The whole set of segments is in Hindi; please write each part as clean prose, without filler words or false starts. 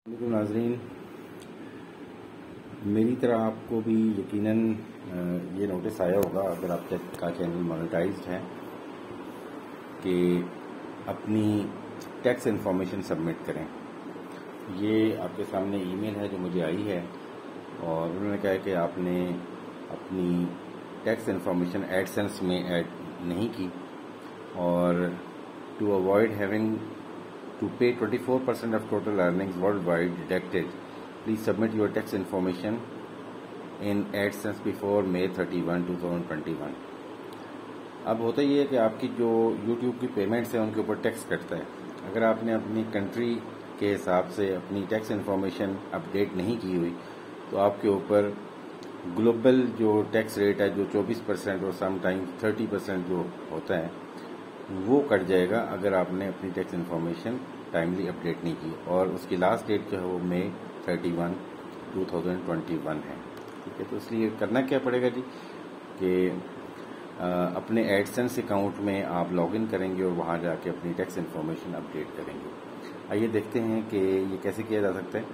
नाजरीन, मेरी तरह आपको भी यकीनन ये नोटिस आया होगा अगर आपका चैनल मोनेटाइज्ड है कि अपनी टैक्स इन्फॉर्मेशन सबमिट करें। ये आपके सामने ईमेल है जो मुझे आई है और उन्होंने कहा कि आपने अपनी टैक्स इन्फॉर्मेशन एडसेंस में ऐड नहीं की और to avoid having to pay 24% of total earnings worldwide deducted, please submit your tax information in AdSense before May 31, 2021। अब होता ये है कि आपकी जो YouTube की पेमेंट्स हैं उनके ऊपर टैक्स कटता है। अगर आपने अपनी कंट्री के हिसाब से अपनी टैक्स इन्फॉर्मेशन अपडेट नहीं की हुई तो आपके ऊपर ग्लोबल जो टैक्स रेट है जो 24% और समटाइम्स 30% जो होता है वो कट जाएगा अगर आपने अपनी टैक्स इन्फॉर्मेशन टाइमली अपडेट नहीं की और उसकी लास्ट डेट जो है वो मई 31, 2021 है। ठीक है, तो इसलिए करना क्या पड़ेगा जी कि अपने एडसेंस अकाउंट में आप लॉगिन करेंगे और वहाँ जाके अपनी टैक्स इन्फॉर्मेशन अपडेट करेंगे। आइए देखते हैं कि ये कैसे किया जा सकता है।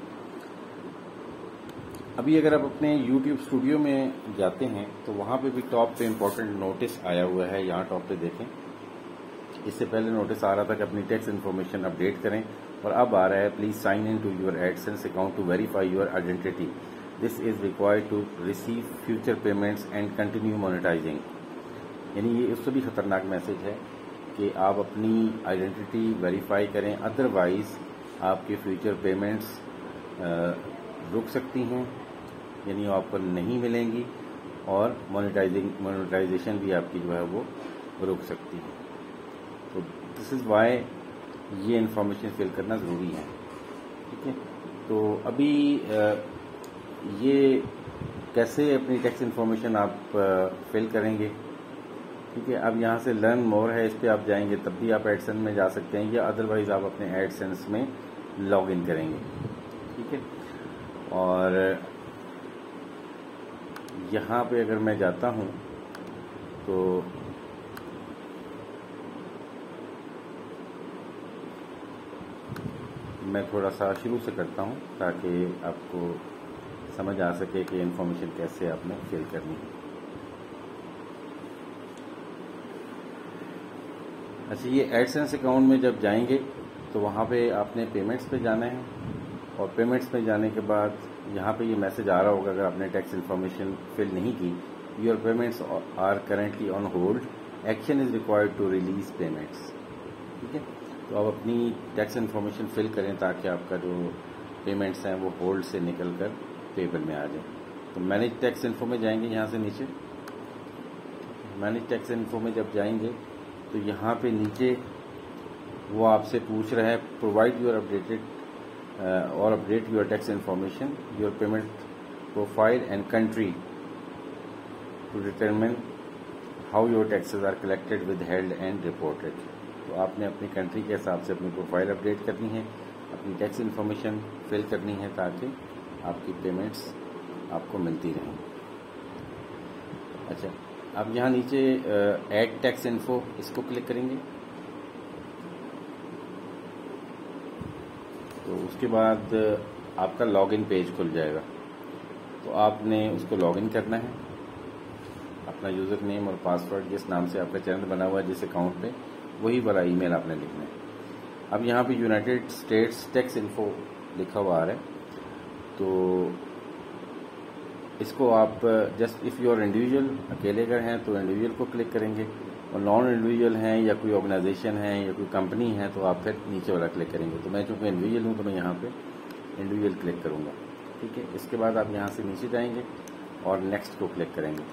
अभी अगर आप अपने YouTube स्टूडियो में जाते हैं तो वहाँ पे भी टॉप पे इम्पोर्टेंट नोटिस आया हुआ है, यहाँ टॉप पे देखें। इससे पहले नोटिस आ रहा था कि अपनी टैक्स इन्फॉर्मेशन अपडेट करें और अब आ रहा है please sign in to your AdSense account to verify your identity, this is required to receive future payments and continue monetising. यानी ये उससे भी खतरनाक मैसेज है कि आप अपनी आइडेंटिटी वेरीफाई करें, अदरवाइज आपके फ्यूचर पेमेंट्स रुक सकती हैं, यानी आपको नहीं मिलेंगी और मोनेटाइजेशन भी आपकी जो है वो रुक सकती है। तो दिस इज़ वाई ये इन्फॉर्मेशन फिल करना ज़रूरी है। ठीक है, तो अभी ये कैसे अपनी टैक्स इन्फॉर्मेशन आप फिल करेंगे। ठीक है, अब यहाँ से लर्न मोर है, इस पर आप जाएंगे तब भी आप एडसेंस में जा सकते हैं या अदरवाइज आप अपने एडसेंस में लॉग इन करेंगे। ठीक है, और यहाँ पे अगर मैं जाता हूँ तो मैं थोड़ा सा शुरू से करता हूँ ताकि आपको समझ आ सके कि इन्फॉर्मेशन कैसे आपने फिल करनी है। अच्छा, ये एडसेंस अकाउंट में जब जाएंगे तो वहाँ पे आपने पेमेंट्स पे जाना है और पेमेंट्स पे जाने के बाद यहाँ पे ये मैसेज आ रहा होगा अगर आपने टैक्स इन्फॉर्मेशन फिल नहीं की, your payments are currently on hold, action is required to release payments. ठीक है, तो आप अपनी टैक्स इन्फॉर्मेशन फिल करें ताकि आपका जो पेमेंट्स हैं वो होल्ड से निकल कर पेबल में आ जाए। तो मैनेज टैक्स इन्फो में जाएंगे, यहाँ से नीचे मैनेज टैक्स इन्फो में जब जाएंगे तो यहाँ पे नीचे वो आपसे पूछ रहा है provide your updated or update your tax information, your payment profile and country to determine how your taxes are collected, withheld and reported. तो आपने अपनी कंट्री के हिसाब से अपनी प्रोफाइल अपडेट करनी है, अपनी टैक्स इन्फॉर्मेशन फिल करनी है ताकि आपकी पेमेंट्स आपको मिलती रहें। अच्छा, अब यहाँ नीचे ऐड टैक्स इन्फो, इसको क्लिक करेंगे तो उसके बाद आपका लॉगिन पेज खुल जाएगा। तो आपने उसको लॉगिन करना है, अपना यूज़र नेम और पासवर्ड जिस नाम से आपका चैनल बना हुआ है जिस अकाउंट पे, वही वाला ईमेल आपने लिखना है। अब यहाँ पे यूनाइटेड स्टेट्स टैक्स इन्फो लिखा हुआ आ रहा है, तो इसको आप just if you are individual, अकेले अगर हैं तो इंडिविजुअल को क्लिक करेंगे और नॉन इंडिविजुअल हैं या कोई ऑर्गेनाइजेशन है या कोई कंपनी है तो आप फिर नीचे वाला क्लिक करेंगे। तो मैं चूँकि इंडिविजुअल हूँ तो मैं यहाँ पे इंडिविजुअल क्लिक करूँगा। ठीक है, इसके बाद आप यहाँ से नीचे जाएंगे और नेक्स्ट को क्लिक करेंगे।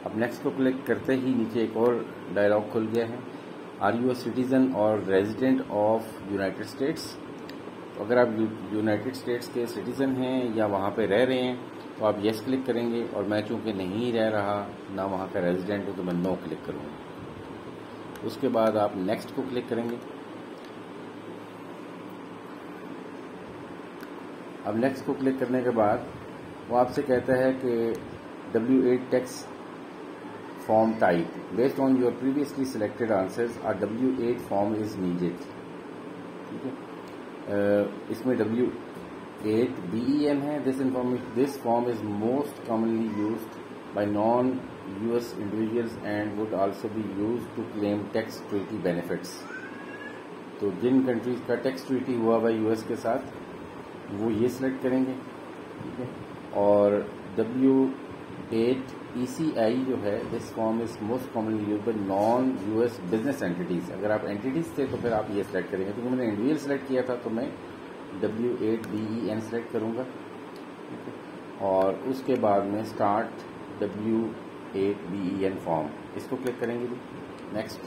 अब नेक्स्ट को क्लिक करते ही नीचे एक और डायलॉग खुल गया है, आर यू अ सिटीजन और रेजिडेंट ऑफ यूनाइटेड स्टेट्स। तो अगर आप यूनाइटेड स्टेट्स के सिटीजन हैं या वहाँ पे रह रहे हैं तो आप येस क्लिक करेंगे और मैं चूँकि नहीं रह रहा ना वहाँ का रेजिडेंट हूँ तो मैं नो क्लिक करूँगा। उसके बाद आप नेक्स्ट को क्लिक करेंगे। अब नेक्स्ट को क्लिक करने के बाद वो आपसे कहता है कि W8 tax form type based on your previously selected answers, a W8 form is needed. ठीक है, इसमें W8BEN है. This form is most commonly used by non-US individuals and would also be used to claim tax treaty benefits. तो जिन कंट्रीज का टैक्स ट्रीटी हुआ हुआ यूएस के साथ वो ये सिलेक्ट करेंगे, ठीक है. और W8ECI जो है, this form is most commonly used by non US business entities. अगर आप एंटिटीज थे तो फिर आप ये सिलेक्ट करेंगे. क्योंकि मैंने इंडिविजुअल सिलेक्ट किया था तो मैं W8BEN सिलेक्ट करूंगा, ठीक है. और उसके बाद में स्टार्ट W8BEN फॉर्म, इसको क्लिक करेंगे जी. नेक्स्ट.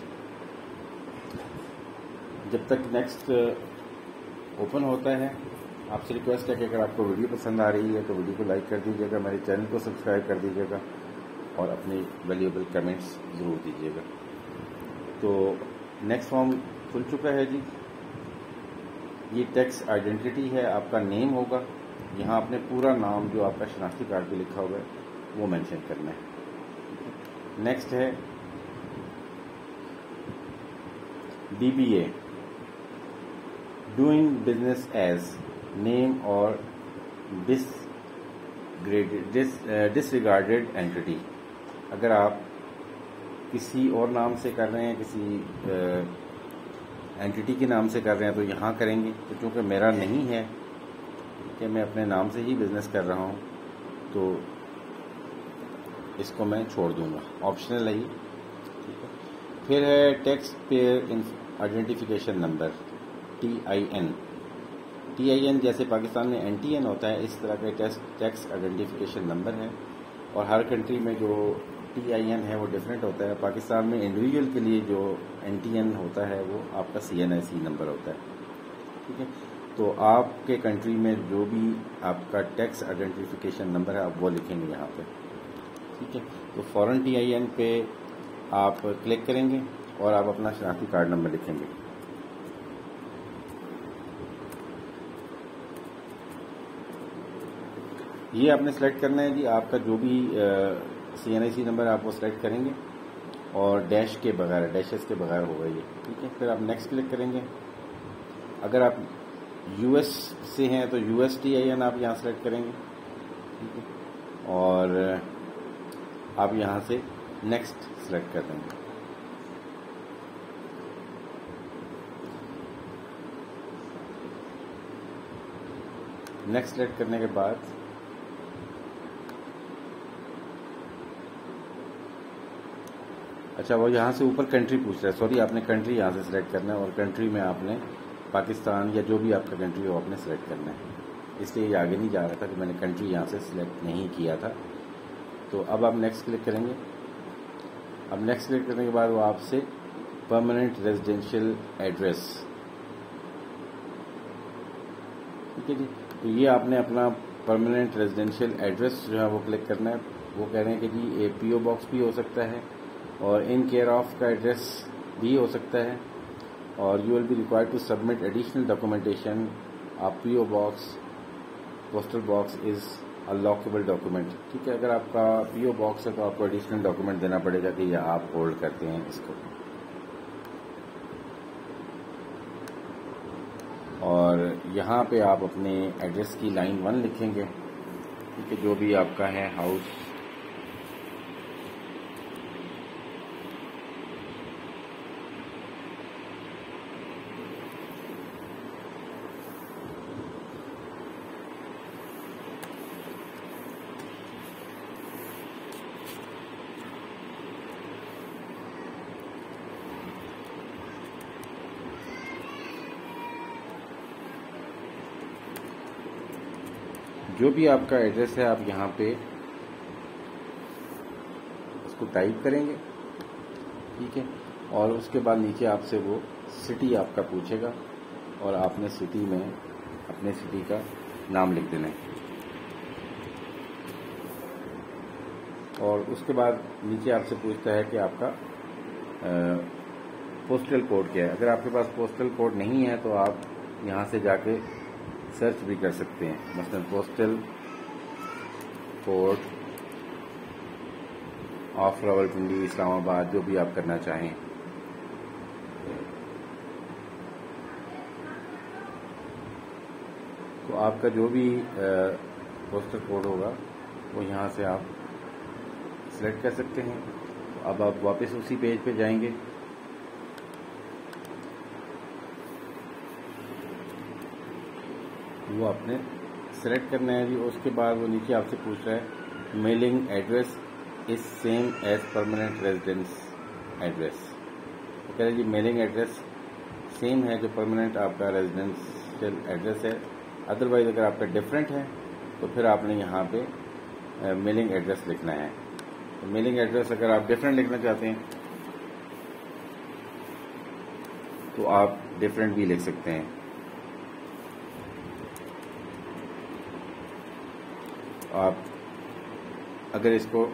जब तक नेक्स्ट ओपन होता है, आपसे रिक्वेस्ट है कि अगर आपको वीडियो पसंद आ रही है तो वीडियो को लाइक कर दीजिएगा, मेरे चैनल को सब्सक्राइब कर दीजिएगा और अपनी वैल्यूएबल कमेंट्स ज़रूर दीजिएगा. तो नेक्स्ट फॉर्म खुल चुका है जी. ये टैक्स आइडेंटिटी है, आपका नेम होगा. यहाँ आपने पूरा नाम जो आपका शनाख्ती कार्ड पे लिखा हुआ है वो मेंशन करना है. नेक्स्ट है DBA, doing business as name or disregarded entity. अगर आप किसी और नाम से कर रहे हैं, किसी एंटिटी के नाम से कर रहे हैं तो यहाँ करेंगे. तो क्योंकि मेरा नहीं है कि मैं अपने नाम से ही बिजनेस कर रहा हूँ तो इसको मैं छोड़ दूंगा, ऑप्शनल है ये, ठीक है. फिर है tax payer identification number, TIN जैसे पाकिस्तान में NTN होता है, इस तरह का टैक्स आइडेंटिफिकेशन नंबर है. और हर कंट्री में जो TIN है वो डिफरेंट होता है. पाकिस्तान में इंडिविजुअल के लिए जो NTN होता है वो आपका CNIC नंबर होता है, ठीक है. तो आपके कंट्री में जो भी आपका टैक्स आइडेंटिफिकेशन नंबर है आप वो लिखेंगे यहाँ पे, ठीक है. तो फॉरेन TIN पे आप क्लिक करेंगे और आप अपना शनाख्ती कार्ड नंबर लिखेंगे. ये आपने सेलेक्ट करना है जी. आपका जो भी CNIC नंबर आप वो सिलेक्ट करेंगे और डैश के बगैर, डैशेस के बगैर होगा ये, ठीक है. फिर आप नेक्स्ट क्लिक करेंगे. अगर आप US से हैं तो US TIN आप यहाँ सेलेक्ट करेंगे, ठीक है. और आप यहाँ से नेक्स्ट सेलेक्ट कर देंगे. नेक्स्ट सेलेक्ट करने के बाद अच्छा वो यहाँ से ऊपर कंट्री पूछ रहा है. सॉरी, आपने कंट्री यहाँ से सिलेक्ट करना है और कंट्री में आपने पाकिस्तान या जो भी आपका कंट्री हो आपने सेलेक्ट करना है. इसलिए ये आगे नहीं जा रहा था कि मैंने कंट्री यहाँ से सिलेक्ट नहीं किया था. तो अब आप नेक्स्ट क्लिक करेंगे. अब नेक्स्ट क्लिक करने के बाद वो आपसे परमानेंट रेजिडेंशियल एड्रेस, ठीक है जी. तो ये आपने अपना परमानेंट रेजिडेंशियल एड्रेस जो है वो क्लिक करना है. वो कह रहे हैं कि जी एक PO बॉक्स भी हो सकता है और इन केयर ऑफ का एड्रेस भी हो सकता है. और you will be required to submit additional documentation. आप PO box, postal box is a lockable document, ठीक है. अगर आपका PO बॉक्स है तो आपको एडिशनल डॉक्यूमेंट देना पड़ेगा कि या आप होल्ड करते हैं इसको. और यहाँ पे आप अपने एड्रेस की लाइन 1 लिखेंगे, ठीक है, जो भी आपका है हाउस. जो भी आपका एड्रेस है आप यहाँ पे उसको टाइप करेंगे, ठीक है. और उसके बाद नीचे आपसे वो सिटी आपका पूछेगा और आपने सिटी में अपने सिटी का नाम लिख देना है. और उसके बाद नीचे आपसे पूछता है कि आपका पोस्टल कोड क्या है. अगर आपके पास पोस्टल कोड नहीं है तो आप यहाँ से जाके सर्च भी कर सकते हैं. मसलन postal code of Rawalpindi, Islamabad, जो भी आप करना चाहें. तो आपका जो भी पोस्टल कोड होगा वो यहाँ से आप सिलेक्ट कर सकते हैं। तो अब आप वापस उसी पेज पे जाएंगे, वो आपने सेलेक्ट करना है जी। उसके बाद वो नीचे आपसे पूछ रहा है mailing address is same as permanent residence address. तो कह रहे जी मेलिंग एड्रेस सेम है जो परमानेंट आपका रेजिडेंशियल एड्रेस है, अदरवाइज अगर आपका डिफरेंट है तो फिर आपने यहाँ पे मेलिंग एड्रेस लिखना है। तो मेलिंग एड्रेस अगर आप डिफरेंट लिखना चाहते हैं तो आप डिफरेंट भी लिख सकते हैं। आप अगर इसको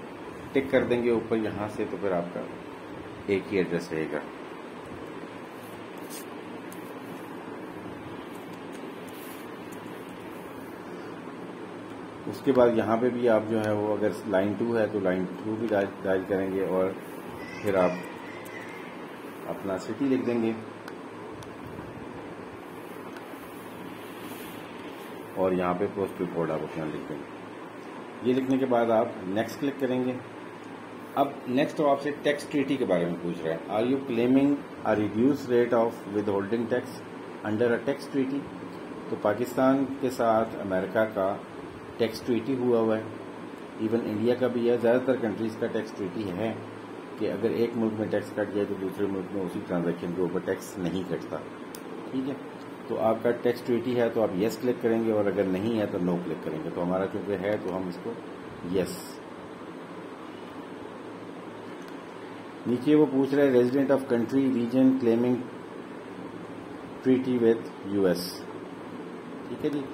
टिक कर देंगे ऊपर यहाँ से तो फिर आपका एक ही एड्रेस रहेगा। उसके बाद यहाँ पे भी आप जो है वो अगर लाइन 2 है तो लाइन 2 भी डायल करेंगे और फिर आप अपना सिटी लिख देंगे और यहाँ पे पोस्टल कोड आप अपना लिख देंगे। ये लिखने के बाद आप नेक्स्ट क्लिक करेंगे। अब नेक्स्ट तो आपसे टैक्स ट्रीटी के बारे में पूछ रहा है, are you claiming a reduce rate of withholding tax under a tax treaty. तो पाकिस्तान के साथ अमेरिका का टैक्स ट्रीटी हुआ है, इवन इंडिया का भी है, ज़्यादातर कंट्रीज का टैक्स ट्रीटी है कि अगर एक मुल्क में टैक्स कट जाए तो दूसरे मुल्क में उसी ट्रांजैक्शन के ऊपर टैक्स नहीं कटता। ठीक है, तो आपका टैक्स ट्रीटी है तो आप येस क्लिक करेंगे और अगर नहीं है तो नो क्लिक करेंगे। तो हमारा चूंकि है तो हम इसको येस। नीचे वो पूछ रहे हैं resident of country reason claiming treaty with US. ठीक है जी,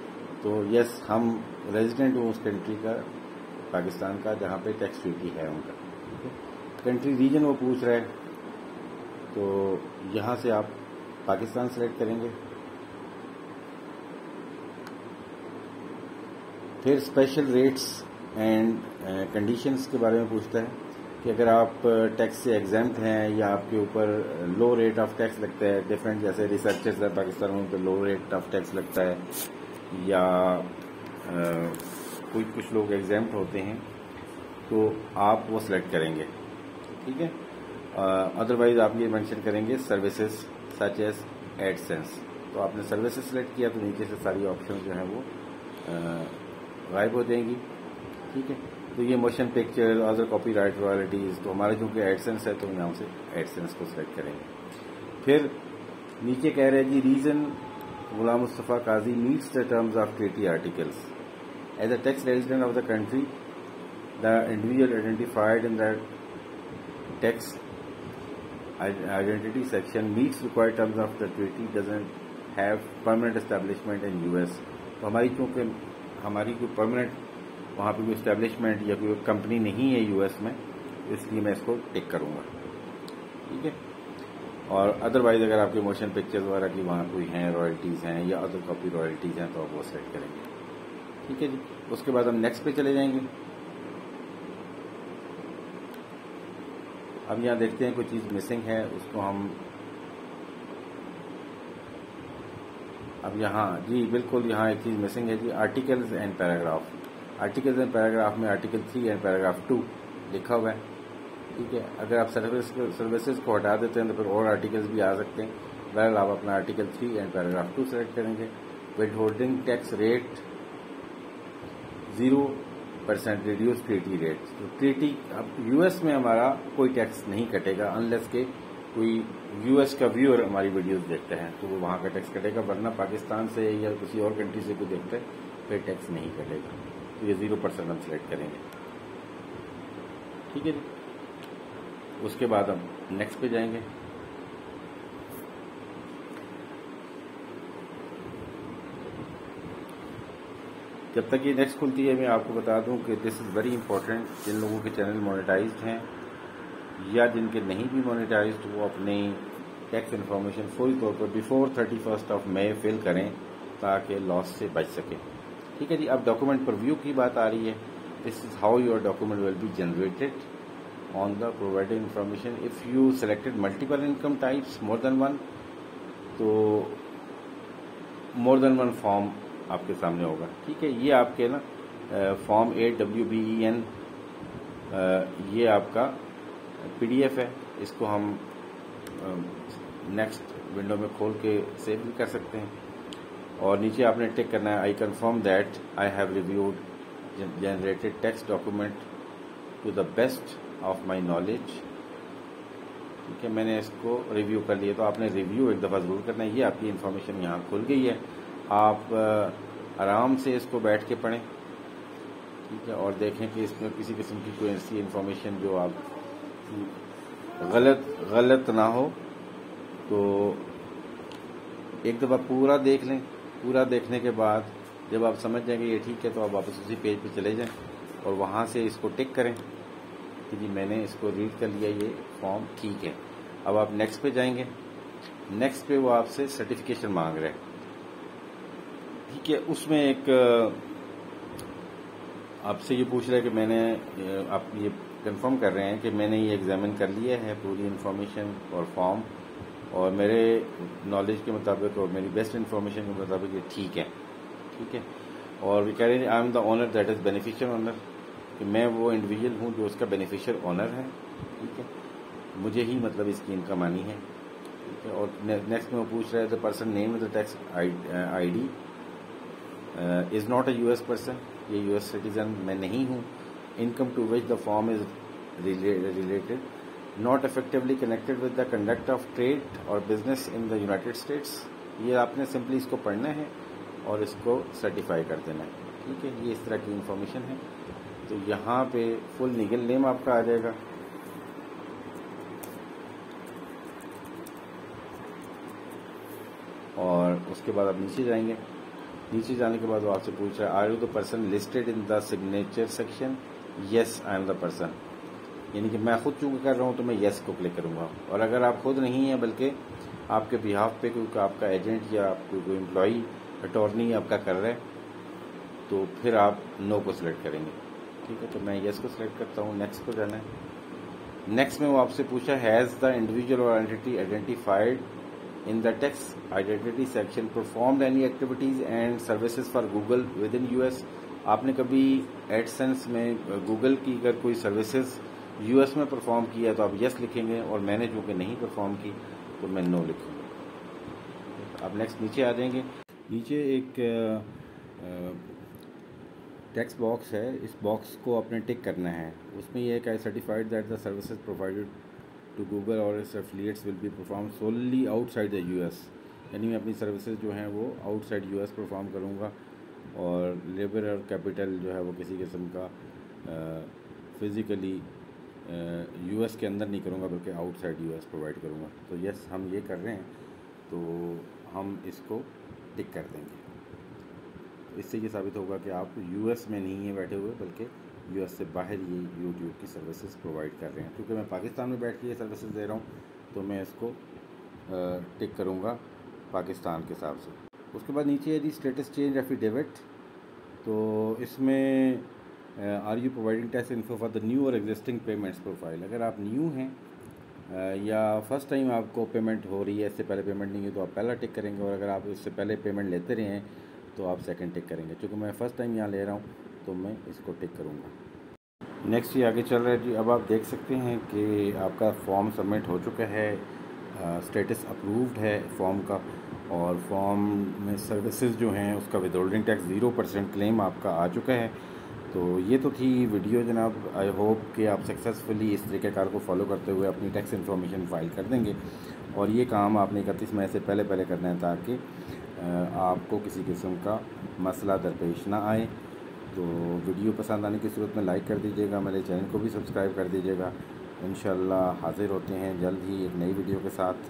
तो यस हम रेजिडेंट हूँ उस कंट्री का, पाकिस्तान का, जहाँ पे टैक्स ट्रीटी है उनका। ठीक है, कंट्री रीजन वो पूछ रहा है तो यहाँ से आप पाकिस्तान सेलेक्ट करेंगे। फिर स्पेशल रेट्स एंड कंडीशंस के बारे में पूछता है कि अगर आप टैक्स से एग्जाम्प्ट हैं या आपके ऊपर लो रेट ऑफ टैक्स लगता है, डिफरेंट जैसे रिसर्चर्स है पाकिस्तान में उन पर लो रेट ऑफ टैक्स लगता है, या कुछ लोग एग्जाम्प्ट होते हैं तो आप वो सिलेक्ट करेंगे। ठीक है, अदरवाइज आप ये मेंशन करेंगे सर्विसेज सच एज एडसेंस। तो आपने सर्विसेज सिलेक्ट किया तो नीचे से सारी ऑप्शन जो है वो गायब हो जाएंगी। ठीक है, तो ये motion picture other copyright royalties, तो हमारा चूंकि एडसेंस है तो हम यहाँ से एडसेंस को सिलेक्ट करेंगे। फिर नीचे कह रहे हैं जी reason Ghulam Mustafa Qazi meets the terms of treaty articles. As a tax resident of the country, the individual identified in the tax identity section meets required terms of the treaty, doesn't have permanent establishment in US. तो हमारी चूँकि हमारी कोई परमानेंट वहाँ पे कोई इस्टेब्लिशमेंट या कोई कंपनी नहीं है US में, इसलिए मैं इसको टिक करूँगा। ठीक है, और अदरवाइज अगर आपके मोशन पिक्चर्स वगैरह की वहाँ कोई हैं, रॉयल्टीज़ हैं या अदर कॉपी रॉयल्टीज़ हैं तो आप वो सेलेक्ट करेंगे। ठीक है जी, उसके बाद हम नेक्स्ट पे चले जाएंगे। अब यहाँ देखते हैं कोई चीज़ मिसिंग है, उसको हम अब यहाँ जी बिल्कुल यहाँ एक चीज़ मिसिंग है जी, articles and paragraph. Articles and paragraph में आर्टिकल 3 एंड पैराग्राफ 2 लिखा हुआ है। ठीक है, अगर आप सर्विसेज को हटा देते हैं तो फिर और आर्टिकल्स भी आ सकते हैं। बहरहाल आप अपना आर्टिकल 3 एंड पैराग्राफ 2 सेलेक्ट करेंगे। With holding tax rate 0% reduce treaty rate. तो ट्रीटी अब यूएस में हमारा कोई टैक्स नहीं कटेगा अनलेस के कोई यूएस का व्यूअर हमारी वीडियोस देखते हैं तो वो वहाँ का टैक्स कटेगा, वरना पाकिस्तान से या किसी और कंट्री से कोई देखते हैं फिर टैक्स नहीं कटेगा। तो ये 0% हम सेलेक्ट करेंगे। ठीक है जी, उसके बाद हम नेक्स्ट पे जाएंगे। जब तक ये नेक्स्ट खुलती है मैं आपको बता दूं कि दिस इज़ वेरी इंपॉर्टेंट। जिन लोगों के चैनल मोनेटाइज्ड हैं या जिनके नहीं भी मोनेटाइज्ड, वो अपनी टैक्स इन्फॉर्मेशन फुल तौर पर बिफोर 31 मई फिल करें ताकि लॉस से बच सके। ठीक है जी, अब डॉक्यूमेंट प्रीव्यू की बात आ रही है। This is how your document will be generated on the provided information. If you selected multiple income types, more than one, तो more than one form आपके सामने होगा। ठीक है, ये आपके ना फॉर्म 8WBEN ये आपका PDF है। इसको हम नेक्स्ट विंडो में खोल के सेव भी कर सकते हैं। और नीचे आपने टिक करना है I confirm that I have reviewed generated text document to the best of my knowledge. ठीक है, मैंने इसको रिव्यू कर लिया, तो आपने रिव्यू एक दफ़ा ज़रूर करना है। ये आपकी इन्फॉर्मेशन यहाँ खुल गई है, आप आराम से इसको बैठ के पढ़ें। ठीक है, और देखें कि इसमें किसी किस्म की कोई ऐसी इन्फॉर्मेशन जो आप गलत ना हो। तो एक दफ़ा पूरा देख लें। पूरा देखने के बाद जब आप समझ जाएंगे ये ठीक है, तो आप वापस उसी पेज पे चले जाएं और वहाँ से इसको टिक करें कि जी मैंने इसको रीड कर लिया, ये फॉर्म ठीक है। अब आप नेक्स्ट पे जाएंगे। नेक्स्ट पे वो आपसे सर्टिफिकेशन मांग रहे हैं। ठीक है, उसमें एक आपसे ये पूछ रहा है कि मैंने, आप ये कंफर्म कर रहे हैं कि मैंने ये एग्जामिन कर लिया है पूरी इन्फॉर्मेशन और फॉर्म, और मेरे नॉलेज के मुताबिक और मेरी बेस्ट इन्फॉर्मेशन के मुताबिक ये ठीक है। ठीक है, और वी कह रहे हैं आई am the owner that is beneficial owner, कि मैं वो इंडिविजुअल हूँ जो उसका बेनिफिशियल ओनर है। ठीक है, मुझे ही मतलब इसकी इनकम आनी है। ठीक है, और नेक्स्ट में वो पूछ रहा है the person name the tax ID is not a US person, ये US सिटीजन मैं नहीं हूँ। Income to which the form is related not effectively connected with the conduct of trade और business in the United States. ये आपने सिंपली इसको पढ़ना है और इसको सर्टिफाई कर देना है। ठीक है, ये इस तरह की इंफॉर्मेशन है। तो यहाँ पे फुल लीगल नेम आपका आ जाएगा, और उसके बाद आप नीचे जाएंगे। नीचे जाने के बाद वो आपसे पूछ रहा है are you the person listed in the signature section. Yes I am the person, यानी कि मैं खुद चूंकि कर रहा हूँ तो मैं येस को क्लिक करूँगा। और अगर आप खुद नहीं हैं बल्कि आपके बिहाफ पे कोई आपका एजेंट या कोई एम्प्लॉई अटॉर्नी आपका कर रहा है, तो फिर आप नो को सिलेक्ट करेंगे। ठीक है, तो मैं येस को सिलेक्ट करता हूँ। नेक्स्ट को जाना है। नेक्स्ट में वो आपसे पूछा हैज़ द इंडिविजुअल और entity identified in the text identity section performed any activities and services for Google within US। आपने कभी एडसेंस में गूगल की अगर कोई सर्विसेज US में परफॉर्म किया तो आप यस लिखेंगे, और मैंने जो कि नहीं परफॉर्म की तो मैं नो लिखूंगा। आप नेक्स्ट नीचे आ जाएंगे। नीचे एक टेक्स्ट बॉक्स है, इस बॉक्स को आपने टिक करना है। उसमें यह है कि I certified that the services provided to Google और its affiliates will be perform solely outside the US, यानी मैं अपनी सर्विसेज जो हैं वो आउटसाइड US परफॉर्म करूँगा, और लेबर और कैपिटल जो है वो किसी किस्म का फिज़िकली US के अंदर नहीं करूँगा बल्कि आउटसाइड US प्रोवाइड करूँगा। तो यस हम ये कर रहे हैं, तो हम इसको टिक कर देंगे। तो इससे ये साबित होगा कि आप US में नहीं है बैठे हुए बल्कि US से बाहर ये YouTube की सर्विसेज प्रोवाइड कर रहे हैं। क्योंकि मैं पाकिस्तान में बैठ के ये सर्विसेज दे रहा हूँ तो मैं इसको टिक करूँगा पाकिस्तान के हिसाब से। उसके बाद नीचे है जी स्टेटस चेंज एफिडेविट। तो इसमें are you providing tax info for the new or existing payments profile. अगर आप न्यू हैं या फर्स्ट टाइम आपको पेमेंट हो रही है, इससे पहले पेमेंट नहीं है, तो आप पहला टिक करेंगे, और अगर आप इससे पहले पेमेंट लेते रहे हैं तो आप सेकंड टिक करेंगे। क्योंकि मैं फ़र्स्ट टाइम यहाँ ले रहा हूँ तो मैं इसको टिक करूँगा। नेक्स्ट ये आगे चल रहा है जी। अब आप देख सकते हैं कि आपका फॉर्म सबमिट हो चुका है, स्टेटस अप्रूव्ड है फॉर्म का, और फॉर्म में सर्विसेज जो हैं उसका विदहोल्डिंग टैक्स 0% क्लेम आपका आ चुका है। तो ये तो थी वीडियो जनाब। आई होप कि आप सक्सेसफुली इस तरीक़ेकार को फॉलो करते हुए अपनी टैक्स इन्फॉर्मेशन फ़ाइल कर देंगे, और ये काम आपने 31 मई से पहले करना है ताकि आपको किसी किस्म का मसला दरपेश ना आए। तो वीडियो पसंद आने की सूरत में लाइक कर दीजिएगा, मेरे चैनल को भी सब्सक्राइब कर दीजिएगा। इंशाअल्लाह हाज़िर होते हैं जल्द ही एक नई वीडियो के साथ।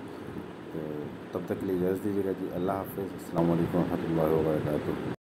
तो तब तक के लिए इजाज़त दीजिएगा जी। अल्लाह हाफ़िज़। अस्सलामु अलैकुम व रहमतुल्लाहि व बरकातुहू।